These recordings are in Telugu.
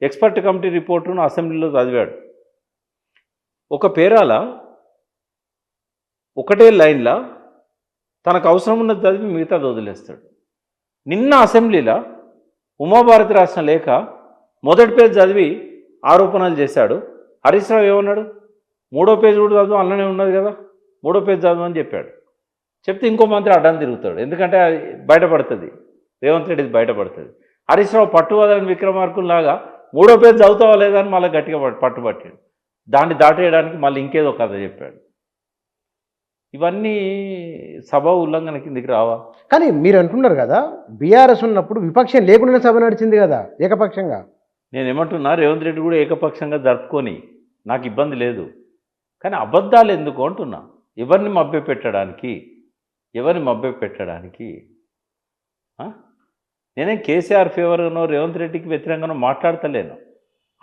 ఎక్స్పర్ట్ కమిటీ రిపోర్టును అసెంబ్లీలో చదివాడు. ఒక పేరాల ఒకటే లైన్లో తనకు అవసరం ఉన్నది చదివి మిగతాది వదిలేస్తాడు. నిన్న అసెంబ్లీలో ఉమాభారతి రాసిన లేఖ మొదటి పేజ్ చదివి ఆరోపణలు చేశాడు. హరీష్ రావు ఏమన్నాడు? 3వ పేజ్ కూడా చదువు, అందులోనే ఉన్నది కదా, 3వ పేజ్ చదువు అని చెప్పాడు. చెప్తే ఇంకో మంత్రి అడ్డం తిరుగుతాడు. ఎందుకంటే అది బయటపడుతుంది, రేవంత్ రెడ్డిది బయటపడుతుంది. హరీష్ రావు పట్టువదని విక్రమార్కుల్లాగా 3వ పేజ్ చదువుతావా లేదా అని మళ్ళీ గట్టిగా పట్టుబట్టాడు. దాన్ని దాటేయడానికి మళ్ళీ ఇంకేదో కథ చెప్పాడు. ఇవన్నీ సభ ఉల్లంఘన కిందికి రావా? కానీ మీరు అంటున్నారు కదా, బీఆర్ఎస్ ఉన్నప్పుడు విపక్షం లేకుండా సభ నడిచింది కదా ఏకపక్షంగా. నేను ఏమంటున్నా, రేవంత్ రెడ్డి కూడా ఏకపక్షంగా జరుపుకొని నాకు ఇబ్బంది లేదు. కానీ అబద్ధాలు ఎందుకు అంటున్నా? ఎవరిని మభ్యపెట్టడానికి? నేనేం కేసీఆర్ ఫేవర్గానో రేవంత్ రెడ్డికి వ్యతిరేకంగానో మాట్లాడతలేను.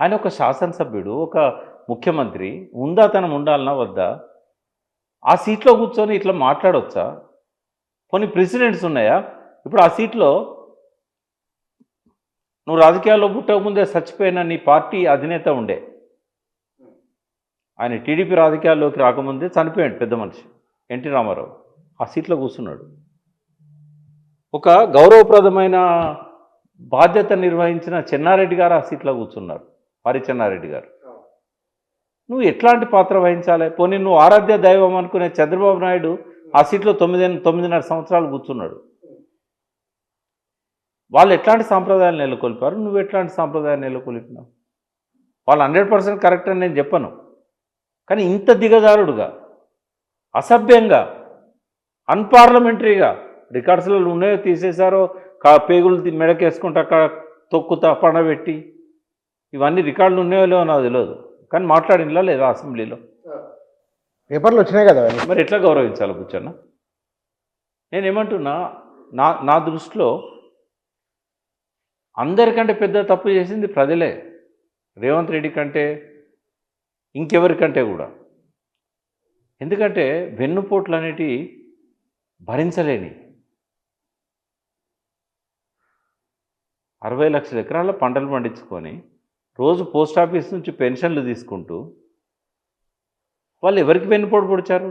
ఆయన ఒక శాసనసభ్యుడు, ఒక ముఖ్యమంత్రి, ఉందాతనం ఉండాలన్నా వద్దా? ఆ సీట్లో కూర్చొని ఇట్లా మాట్లాడవచ్చా? కొన్ని ప్రెసిడెంట్స్ ఉన్నాయా? ఇప్పుడు ఆ సీట్లో నువ్వు రాజకీయాల్లో పుట్టకముందే చచ్చిపోయిన నీ పార్టీ అధినేత ఉండే, ఆయన టీడీపీ రాజకీయాల్లోకి రాకముందే చనిపోయాడు పెద్ద మనిషి ఎన్టీ రామారావు. ఆ సీట్లో కూర్చున్నాడు. ఒక గౌరవప్రదమైన బాధ్యత నిర్వహించిన చెన్నారెడ్డి గారు ఆ సీట్లో కూర్చున్నారు, హరి చెన్నారెడ్డి గారు. నువ్వు ఎట్లాంటి పాత్ర వహించాలి? పోనీ నువ్వు ఆరాధ్య దైవం అనుకునే చంద్రబాబు నాయుడు ఆ సీట్లో 9.5 సంవత్సరాలు కూర్చున్నాడు. వాళ్ళు ఎట్లాంటి సాంప్రదాయాలు నెలకొల్పారు, నువ్వు ఎట్లాంటి సాంప్రదాయాలు నెలకొల్పినావు? వాళ్ళు 100% కరెక్ట్ అని నేను చెప్పను. కానీ ఇంత దిగజారుడుగా, అసభ్యంగా, అన్పార్లమెంటరీగా రికార్డ్స్లో ఉన్నాయో తీసేశారో, పేగులు మెడకేసుకుంటూ అక్కడ తొక్కుతా పండబెట్టి, ఇవన్నీ రికార్డులు ఉన్నాయో లేవో నాకు తెలియదు. కానీ మాట్లాడినలా లేదా అసెంబ్లీలో? పేపర్లు వచ్చినాయి కదా. మరి ఎట్లా గౌరవించాలి కూర్చొన్న? నేనేమంటున్నా, నా దృష్టిలో అందరికంటే పెద్ద తప్పు చేసింది ప్రజలే, రేవంత్ రెడ్డి కంటే ఇంకెవరికంటే కూడా. ఎందుకంటే వెన్నుపోట్లు అనేటివి భరించలేని 60 లక్షల ఎకరాల పంటలు పండించుకొని రోజు పోస్ట్ ఆఫీస్ నుంచి పెన్షన్లు తీసుకుంటూ వాళ్ళు ఎవరికి వెన్నుపోటు పొడిచారు?